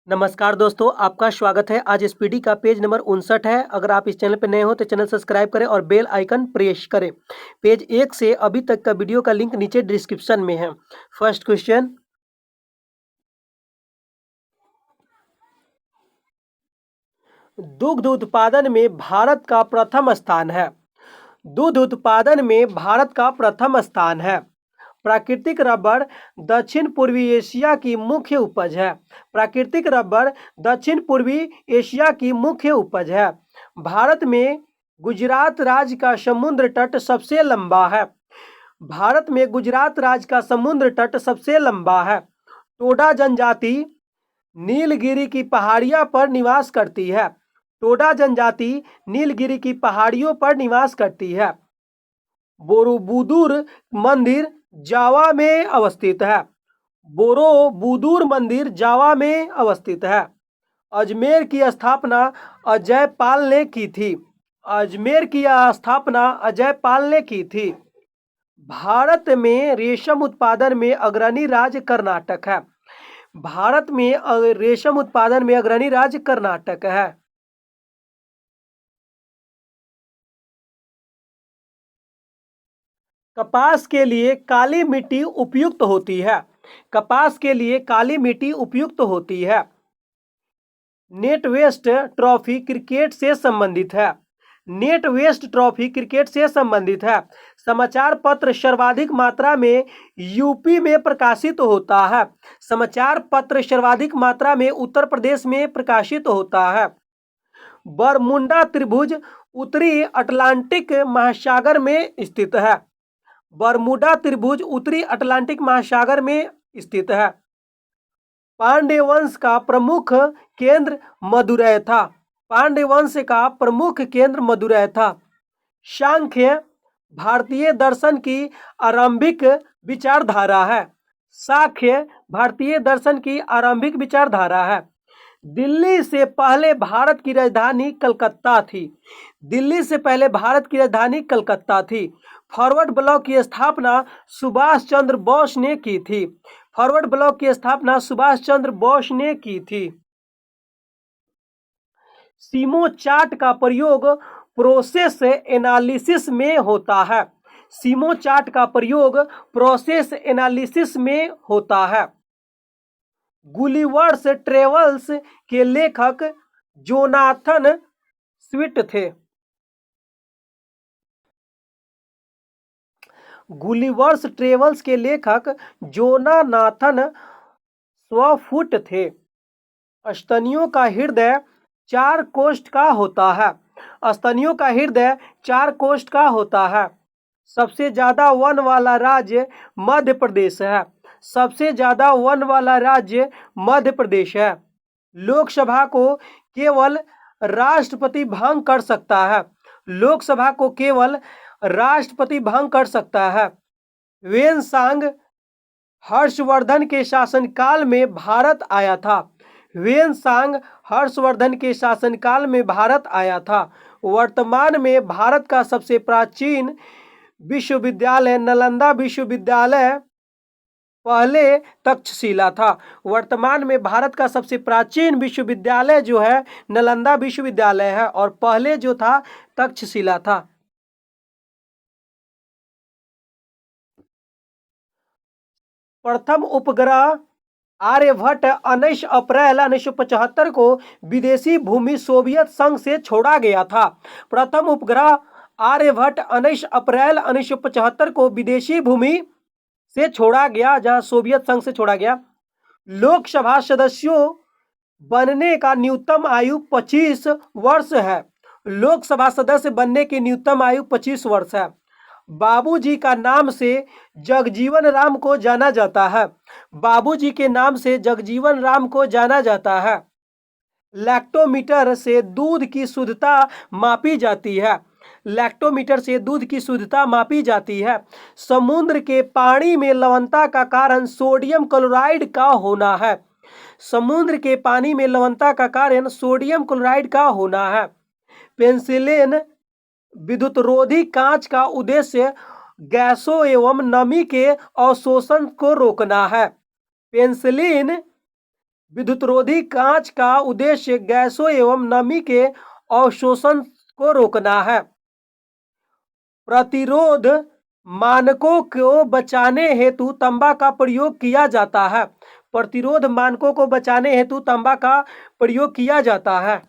नमस्कार दोस्तों, आपका स्वागत है। आज स्पीडी का पेज नंबर 59 है। अगर आप इस चैनल पर नए हो तो चैनल सब्सक्राइब करें और बेल आइकन प्रेस करें। पेज 1 से अभी तक का वीडियो का लिंक नीचे डिस्क्रिप्शन में है। फर्स्ट क्वेश्चन, दुग्ध उत्पादन में भारत का प्रथम स्थान है। दूध उत्पादन में भारत का प्रथम स्थान है। प्राकृतिक रबर दक्षिण पूर्वी एशिया की मुख्य उपज है। प्राकृतिक रबर दक्षिण पूर्वी एशिया की मुख्य उपज है। भारत में गुजरात राज्य का समुद्र तट सबसे लंबा है। भारत में गुजरात राज्य का समुद्र तट सबसे लंबा है। टोडा जनजाति नीलगिरी की पहाड़ियों पर निवास करती है। टोडा जनजाति नीलगिरी की पहाड़ियों पर निवास करती है। बोरोबुदुर मंदिर जावा में अवस्थित है। बोरोबुदुर मंदिर जावा में अवस्थित है। अजमेर की स्थापना अजय पाल ने की थी। अजमेर की स्थापना अजय पाल ने की थी। भारत में रेशम उत्पादन में अग्रणी राज्य कर्नाटक है। भारत में रेशम उत्पादन में अग्रणी राज्य कर्नाटक है। कपास के लिए काली मिट्टी उपयुक्त होती है। कपास के लिए काली मिट्टी उपयुक्त होती है। नेट वेस्ट ट्रॉफी क्रिकेट से संबंधित है। नेट वेस्ट ट्रॉफी क्रिकेट से संबंधित है। समाचार पत्र सर्वाधिक मात्रा में यूपी में प्रकाशित होता है। समाचार पत्र सर्वाधिक मात्रा में उत्तर प्रदेश में प्रकाशित होता है। बरमुंडा त्रिभुज उत्तरी अटलांटिक महासागर में स्थित है। बरमुडा त्रिभुज उत्तरी अटलांटिक महासागर में स्थित है। पांड्य वंश का प्रमुख केंद्र मदुरै था। पांड्य वंश का प्रमुख केंद्र मदुरै था। सांख्य भारतीय दर्शन की आरंभिक विचारधारा है। सांख्य भारतीय दर्शन की आरंभिक विचारधारा है। दिल्ली से पहले भारत की राजधानी कलकत्ता थी। दिल्ली से पहले भारत की राजधानी कलकत्ता थी। फॉरवर्ड ब्लॉक की स्थापना सुभाष चंद्र बोस ने की थी। फॉरवर्ड ब्लॉक की स्थापना सुभाष चंद्र बोस ने की थी। सीमो चार्ट का प्रयोग प्रोसेस एनालिसिस में होता है। सीमो चार्ट का प्रयोग प्रोसेस एनालिसिस में होता है। गुलिवर्स ट्रेवल्स के लेखक जोनाथन स्विफ्ट थे। गुलिवर्स ट्रेवल्स के लेखक जोनाथन स्विफ्ट थे। स्तनियों का हृदय 4 कोष्ठ का होता है। स्तनियों का हृदय 4 कोष्ठ का होता है। सबसे ज्यादा वन वाला राज्य मध्य प्रदेश है। सबसे ज्यादा वन वाला राज्य मध्य प्रदेश है। लोकसभा को केवल राष्ट्रपति भंग कर सकता है। लोकसभा को केवल राष्ट्रपति भंग कर सकता है। वेनसांग हर्षवर्धन के शासनकाल में भारत आया था। वेनसांग हर्षवर्धन के शासनकाल में भारत आया था। वर्तमान में भारत का सबसे प्राचीन विश्वविद्यालय नालंदा विश्वविद्यालय पहले तक्षशिला था। वर्तमान में भारत का सबसे प्राचीन विश्वविद्यालय जो है नालंदा विश्वविद्यालय है और पहले जो था तक्षशिला था। प्रथम उपग्रह आर्यभट्ट 19 अप्रैल 1975 को विदेशी भूमि सोवियत संघ से छोड़ा गया था। प्रथम उपग्रह आर्यभट्ट 19 अप्रैल 1975 को विदेशी भूमि से छोड़ा गया, जहां सोवियत संघ से छोड़ा गया। लोकसभा सदस्यों बनने का न्यूनतम आयु 25 वर्ष है। लोकसभा सदस्य बनने की न्यूनतम आयु 25 वर्ष है। बाबूजी का नाम से जगजीवन राम को जाना जाता है। बाबूजी के नाम से जगजीवन राम को जाना जाता है। लैक्टोमीटर से दूध की शुद्धता मापी जाती है। लैक्टोमीटर से दूध की शुद्धता मापी जाती है। समुद्र के पानी में लवणता का कारण सोडियम क्लोराइड का होना है। समुद्र के पानी में लवणता का कारण सोडियम क्लोराइड का होना है। पेनिसिलिन विद्युतरोधी कांच का उद्देश्य गैसों एवं नमी के अवशोषण को रोकना है। पेनिसिलिन विद्युतरोधी कांच का उद्देश्य गैसों एवं नमी के अवशोषण को रोकना है। प्रतिरोध मानकों को बचाने हेतु तांबा का प्रयोग किया जाता है। प्रतिरोध मानकों को बचाने हेतु तांबा का प्रयोग किया जाता है।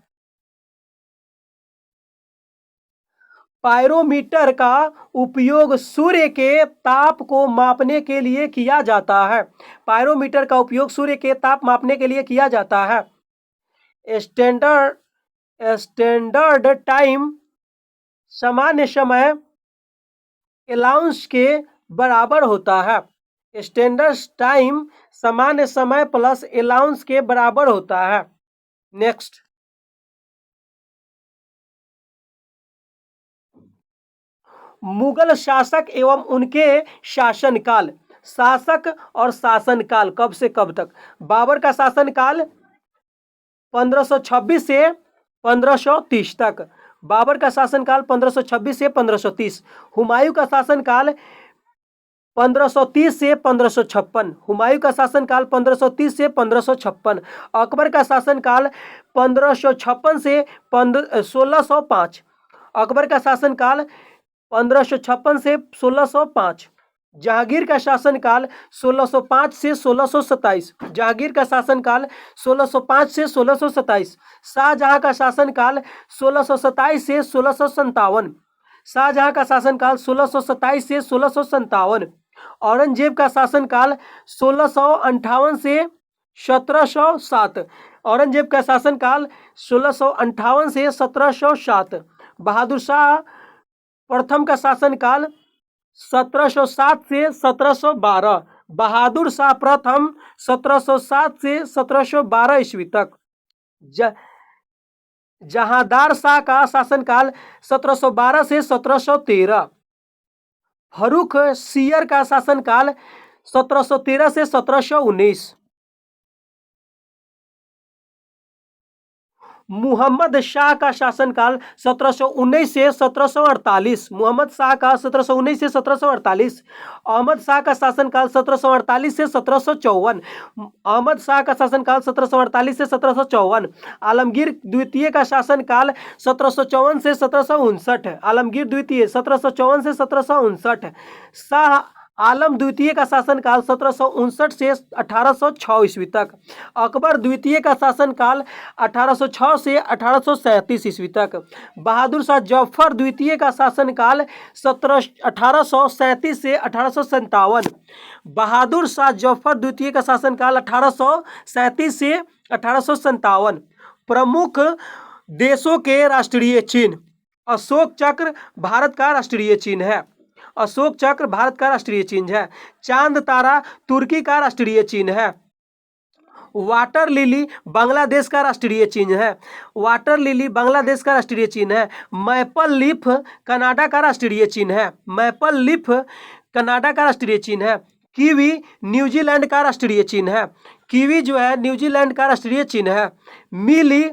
पायरोमीटर का उपयोग सूर्य के ताप को मापने के लिए किया जाता है। पायरोमीटर का उपयोग सूर्य के ताप मापने के लिए किया जाता है। स्टैंडर्ड टाइम सामान्य समय अलाउंस के बराबर होता है। स्टैंडर्ड टाइम सामान्य समय प्लस अलाउंस के बराबर होता है। नेक्स्ट, मुगल शासक एवं उनके शासनकाल। शासक और शासनकाल कब से कब तक? बाबर का शासनकाल 1526 से 1530 तक। बाबर का शासनकाल 1526 से 1530। हुमायूं का शासनकाल 1530 से 1556। हुमायूं का शासनकाल 1530 से 1556। अकबर का शासनकाल 1556 से 1605। अकबर का शासनकाल 1556 से 1605। जहांगीर का शासनकाल 1605 से 1627। जहांगीर का शासनकाल 1605 से 1627। शाहजहां का शासनकाल 1627 से 1657। शाहजहां का शासनकाल 1627 से 1657। औरंगजेब का शासनकाल 1658 से 1707। औरंगजेब का शासनकाल 1658 से 1707। बहादुर शाह प्रथम का शासनकाल 1707 से 1712। बहादुर शाह प्रथम 1707 से 1712 ईस्वी तक। जहांदार शाह का शासनकाल 1712 से 1713। फर्रुख सियर का शासनकाल 1713 से 1719। मुहम्मद शाह का शासनकाल 1719 से 1748। मुहम्मद शाह का 1719 से 1748। अहमद शाह का शासनकाल 1748 से 1754। अहमद शाह का शासनकाल 1748 से 1754। आलमगीर द्वितीय का शासनकाल 1754 से 1759। आलमगीर द्वितीय 1754 से 1759। शाह आलम द्वितीय का शासनकाल 1759 से 1806 ईस्वी तक। अकबर द्वितीय का शासनकाल 1806 से 1837 ईस्वी तक। बहादुर शाह जफर द्वितीय का शासनकाल 1837 से 1857। बहादुर शाह जफर द्वितीय का शासनकाल 1837 से 1857। प्रमुख देशों के राष्ट्रीय चिन्ह। अशोक चक्र भारत का राष्ट्रीय चिन्ह है। अशोक चक्र भारत का राष्ट्रीय चिन्ह है। चांद तारा तुर्की का राष्ट्रीय चिन्ह है। वाटर लिली बांग्लादेश का राष्ट्रीय चिन्ह है। वाटर लिली बांग्लादेश का राष्ट्रीय चिन्ह है। मैपल लीफ कनाडा का राष्ट्रीय चिन्ह है। मैपल लीफ कनाडा का राष्ट्रीय चिन्ह है। कीवी न्यूजीलैंड का राष्ट्रीय चिन्ह है। कीवी जो है न्यूजीलैंड का राष्ट्रीय चिन्ह है। मिली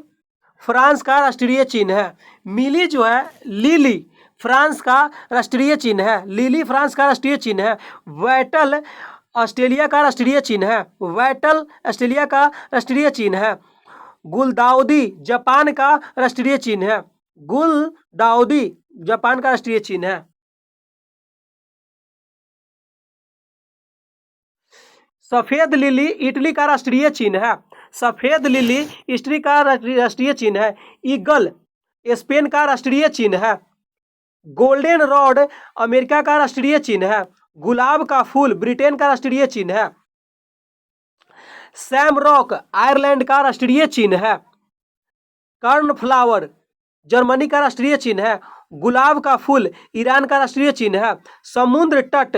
फ्रांस का राष्ट्रीय चिन्ह है। मिली जो है लिली फ्रांस का राष्ट्रीय चिन्ह है। लिली फ्रांस का राष्ट्रीय चिन्ह है। वैटल ऑस्ट्रेलिया का राष्ट्रीय चिन्ह है। वैटल ऑस्ट्रेलिया का राष्ट्रीय चिन्ह है। गुलदाउदी जापान का राष्ट्रीय चिन्ह है। गुलदाउदी जापान का राष्ट्रीय चिन्ह है। सफेद लिली इटली का राष्ट्रीय चिन्ह है। सफेद लिली इटली का राष्ट्रीय चिन्ह है। ईगल स्पेन का राष्ट्रीय चिन्ह है। गोल्डन रॉड अमेरिका का राष्ट्रीय चिन्ह है। गुलाब का फूल ब्रिटेन का राष्ट्रीय चिन्ह है। सैमरॉक आयरलैंड का राष्ट्रीय चिन्ह है। कर्नफ्लावर जर्मनी का राष्ट्रीय चिन्ह है। गुलाब का फूल ईरान का राष्ट्रीय चिन्ह है। समुद्र तट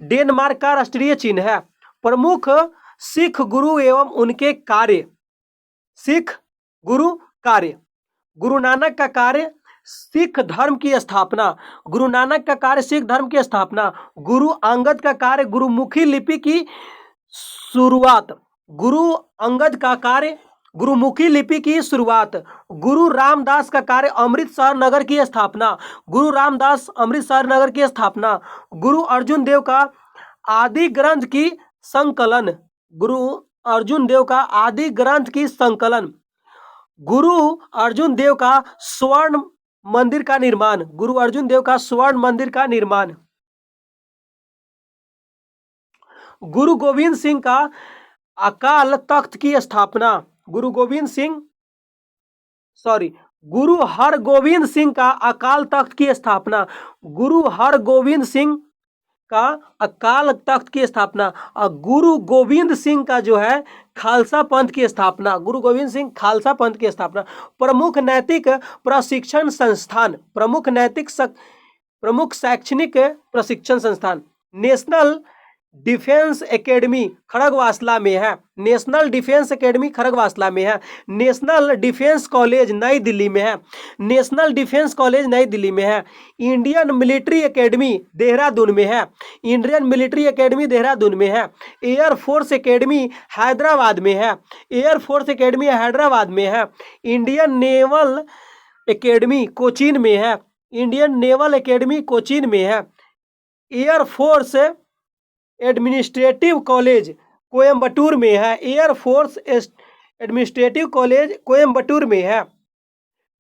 डेनमार्क का राष्ट्रीय चिन्ह है। प्रमुख सिख गुरु एवं उनके कार्य। सिख गुरु कार्य। गुरु नानक का कार्य सिख धर्म की स्थापना। गुरु नानक का कार्य सिख धर्म की स्थापना। गुरु अंगद का कार्य गुरुमुखी लिपि की शुरुआत। गुरु अंगद का कार्य गुरुमुखी लिपि की शुरुआत। गुरु रामदास का कार्य अमृतसर नगर की स्थापना। गुरु रामदास अमृतसर नगर की स्थापना। गुरु अर्जुन देव का आदि ग्रंथ की संकलन। गुरु अर्जुन देव का आदि ग्रंथ की संकलन। गुरु अर्जुन देव का स्वर्ण मंदिर का निर्माण। गुरु अर्जुन देव का स्वर्ण मंदिर का निर्माण। गुरु गोविंद सिंह का अकाल तख्त की स्थापना। गुरु गोविंद सिंह गुरु हरगोविंद सिंह का अकाल तख्त की स्थापना। गुरु हरगोविंद सिंह का अकाल तख्त की स्थापना। और गुरु गोविंद सिंह का जो है खालसा पंथ की स्थापना। गुरु गोविंद सिंह खालसा पंथ की स्थापना। प्रमुख नैतिक प्रशिक्षण संस्थान। प्रमुख शैक्षणिक प्रशिक्षण संस्थान। नेशनल डिफेंस एकेडमी खड़गवासला में है। नेशनल डिफेंस एकेडमी खड़गवासला में है। नेशनल डिफेंस कॉलेज नई दिल्ली में है। नेशनल डिफेंस कॉलेज नई दिल्ली में है। इंडियन मिलिट्री एकेडमी देहरादून में है। इंडियन मिलिट्री एकेडमी देहरादून में है। एयर फोर्स एकेडमी हैदराबाद में है। एयर फोर्स एकेडमी हैदराबाद में है। इंडियन नेवल एकेडमी कोचीन में है। इंडियन नेवल एकेडमी कोचीन में है। Air force administrative college Coimbatore में है। Air force administrative college Coimbatore में है।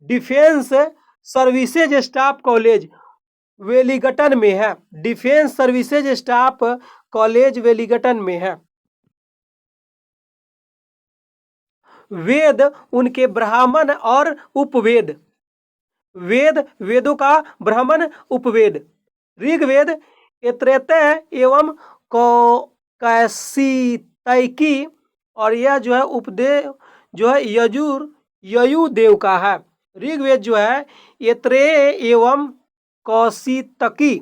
Defence services staff college Wellington में है। Defence services staff college Wellington में है। वेद उनके ब्राह्मण और उपवेद। वेद वेदों का ब्राह्मण उपवेद। ऋग्वेद ऐतरेय एवं कैसितैकी और यह जो है उपदेव जो है यजुर्वेद का है। ऋग्वेद जो है ऐतरेय एवं कौशितकी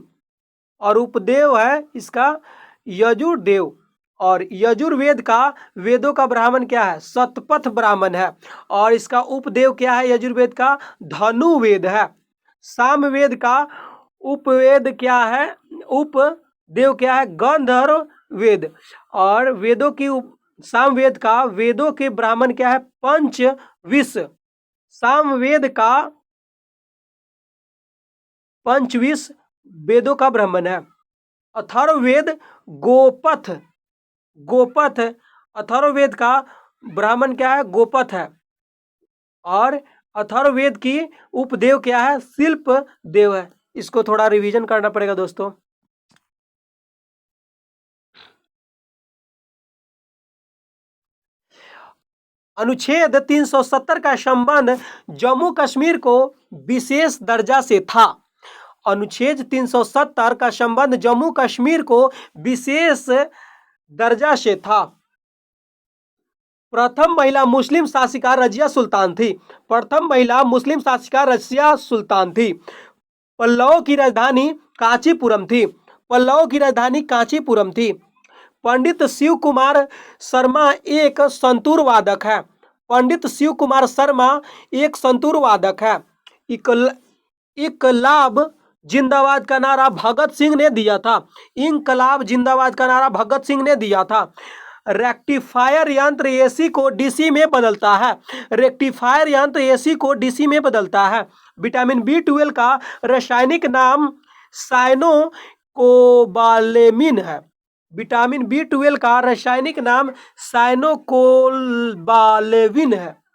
और उपदेव है इसका यजुर्वेद। और यजुर्वेद का वेदों का ब्राह्मण क्या है? शतपथ ब्राह्मण है। और इसका उपदेव क्या है? यजुर्वेद का धनुवेद है। सामवेद का उपवेद क्या है? उपदेव क्या है? गंधर्व वेद। और वेदों की सामवेद का वेदों के ब्राह्मण क्या है? पंचविश। सामवेद का पंचविश वेदों का ब्राह्मण है। अथर्ववेद गोपथ अथर्ववेद का ब्राह्मण क्या है? गोपथ है। और अथर्ववेद की उपदेव क्या है? शिल्प देव है। इसको थोड़ा रिवीजन करना पड़ेगा दोस्तों। अनुच्छेद 370 का संबंध जम्मू कश्मीर को विशेष दर्जा से था। अनुच्छेद 370 का संबंध जम्मू कश्मीर को विशेष दर्जा से था। प्रथम महिला मुस्लिम शासिका रजिया सुल्तान थी। प्रथम महिला मुस्लिम शासिका रजिया सुल्तान थी। पल्लवों की राजधानी कांचीपुरम थी। पल्लवों की राजधानी कांचीपुरम थी। पंडित शिव कुमार शर्मा एक संतूर वादक है। पंडित शिव कुमार शर्मा एक संतूर वादक है। इकलाब जिंदाबाद का नारा भगत सिंह ने दिया था। इनकलाब जिंदाबाद का नारा भगत सिंह ने दिया था। रेक्टिफायर यंत्र एसी को डीसी में बदलता है। रेक्टिफायर यंत्र एसी को डीसी में बदलता है। विटामिन B12 का रासायनिक नाम साइनोकोबालेमिन है। विटामिन B12 का रासायनिक नाम साइनोकोबालेमिन है।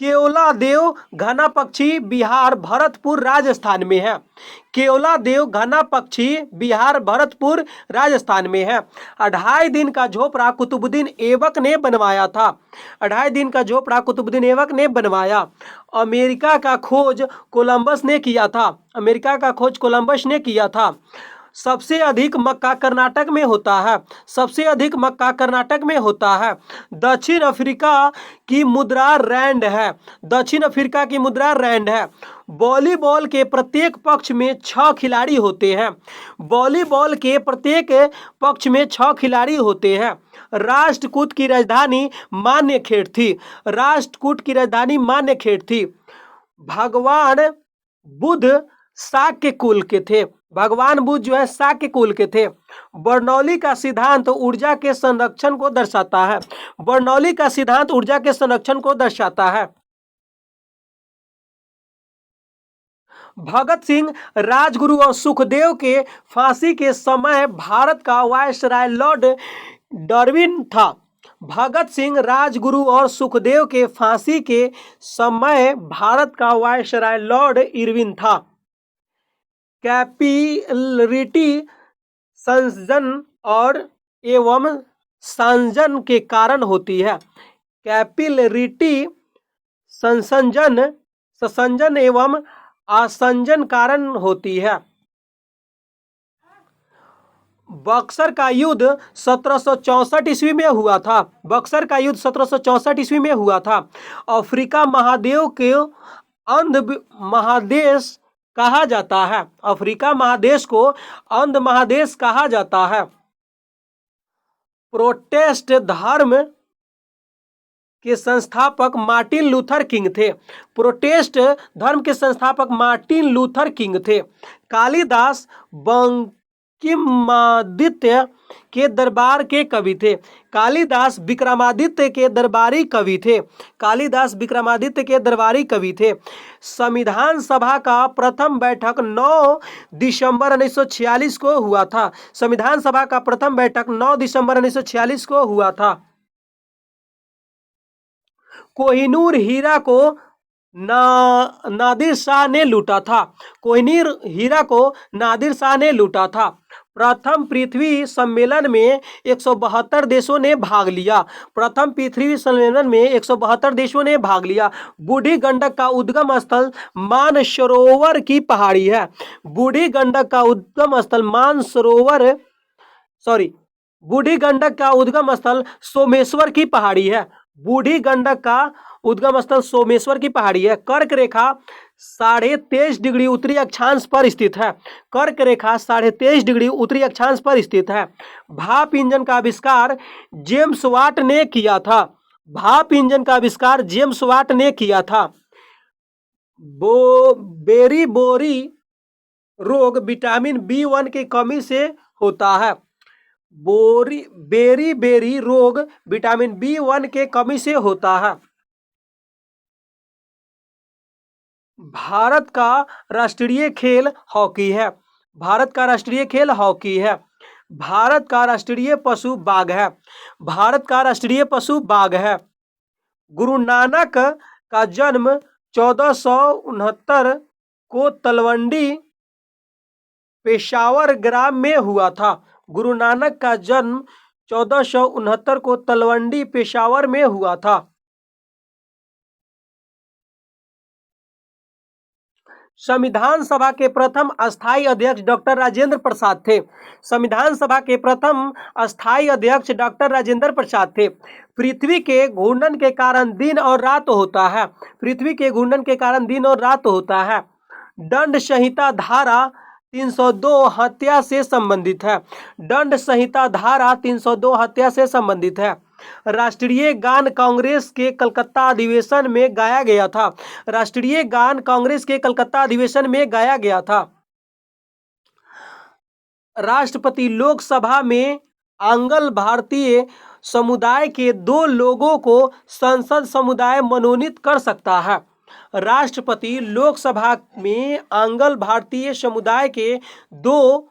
केवलादेव घना पक्षी बिहार भरतपुर राजस्थान में है। केवलादेव घना पक्षी बिहार भरतपुर राजस्थान में है। 2.5 दिन का झोपड़ा कुतुबुद्दीन ऐबक ने बनवाया था। 2.5 दिन का झोपड़ा कुतुबुद्दीन ऐबक ने बनवाया। अमेरिका का खोज कोलंबस ने किया था। अमेरिका का खोज कोलंबस ने किया था। सबसे अधिक मक्का कर्नाटक में होता है। सबसे अधिक मक्का कर्नाटक में होता है। दक्षिण अफ्रीका की मुद्रा रैंड है। दक्षिण अफ्रीका की मुद्रा रैंड है। वॉलीबॉल के प्रत्येक पक्ष में 6 खिलाड़ी होते हैं। वॉलीबॉल के प्रत्येक पक्ष में 6 खिलाड़ी होते हैं। राष्ट्रकूट की राजधानी मान्यखेड़ थी। राष्ट्रकूट की राजधानी मान्यखेड़ थी। भगवान बुद्ध शाक्य कुल के थे। भगवान बुद्ध जो है शाक्य कुल के थे। बर्नौली का सिद्धांत ऊर्जा के संरक्षण को दर्शाता है। बर्नौली का सिद्धांत ऊर्जा के संरक्षण को दर्शाता है। भगत सिंह, राजगुरु और सुखदेव के फांसी के समय भारत का वायसराय लॉर्ड डार्विन था। भगत सिंह, राजगुरु और सुखदेव के फांसी के समय भारत का वायसराय लॉर्ड इरविन था। कैपिलरिटी संजन और एवं संजन के कारण होती है। कैपिलरिटी संसंजन एवं आसंजन कारण होती है। बक्सर का युद्ध 1764 ईस्वी में हुआ था। बक्सर का युद्ध 1764 ईस्वी में हुआ था। अफ्रीका महादेव के अंध महादेश कहा जाता है। अफ्रीका महादेश को अंध महादेश कहा जाता है। प्रोटेस्ट धर्म के संस्थापक मार्टिन लूथर किंग थे। प्रोटेस्ट धर्म के संस्थापक मार्टिन लूथर किंग थे। कालिदास बंकिमादित्य के दरबार के कवि थे। कालिदास विक्रमादित्य के दरबारी कवि थे। कालिदास विक्रमादित्य के दरबारी कवि थे। संविधान सभा का प्रथम बैठक 9 दिसंबर 1946 को हुआ था। संविधान सभा का प्रथम बैठक 9 दिसंबर 1946 को हुआ था। कोहिनूर हीरा को नादिर शाह ने लूटा था। कोहिनूर हीरा को नादिर शाह ने लूटा था। प्रथम पृथ्वी सम्मेलन में 172 देशों ने भाग लिया। प्रथम पृथ्वी सम्मेलन में 172 देशों ने भाग लिया। बूढ़ी गंडक का उद्गम स्थल मानसरोवर की पहाड़ी है। बूढ़ी गंडक का उद्गम स्थल बूढ़ी गंडक का उद्गम स्थल सोमेश्वर की पहाड़ी है। बूढ़ी गंडक का उद्गम स्थल सोमेश्वर की पहाड़ी है। कर्क रेखा 23.5 डिग्री उत्तरी अक्षांश पर स्थित है। कर्क रेखा 23.5 डिग्री उत्तरी अक्षांश पर स्थित है। भाप इंजन का आविष्कार जेम्स वाट ने किया था। भाप इंजन का आविष्कार जेम्स वाट ने किया था। बेरी रोग विटामिन B1 की कमी से होता है। बेरी रोग विटामिन B1 के कमी से होता है। भारत का राष्ट्रीय खेल हॉकी है। भारत का राष्ट्रीय खेल हॉकी है। भारत का राष्ट्रीय पशु बाघ है। भारत का राष्ट्रीय पशु बाघ है। गुरु नानक का जन्म 1469 को तलवंडी पेशावर ग्राम में हुआ था। गुरु नानक का जन्म 1469 को तलवंडी पेशावर में हुआ था। संविधान सभा के प्रथम अस्थायी अध्यक्ष डॉक्टर राजेंद्र प्रसाद थे। संविधान सभा के प्रथम अस्थायी अध्यक्ष डॉक्टर राजेंद्र प्रसाद थे। पृथ्वी के घूर्णन के कारण दिन और रात होता है। पृथ्वी के घूर्णन के कारण दिन और रात होता है। दंड संहिता धारा 302 हत्या से संबंधित है। दंड संहिता धारा 302 हत्या से संबंधित है। राष्ट्रीय गान कांग्रेस के कलकत्ता अधिवेशन में गाया गया था। राष्ट्रीय गान कांग्रेस के कलकत्ता अधिवेशन में गाया गया था। राष्ट्रपति लोकसभा में आंग्ल भारतीय समुदाय के 2 लोगों को संसद समुदाय मनोनीत कर सकता है। राष्ट्रपति लोकसभा में आंग्ल भारतीय समुदाय के 2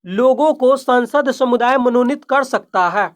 लोगों को संसद समुदाय मनोनीत कर सकता है।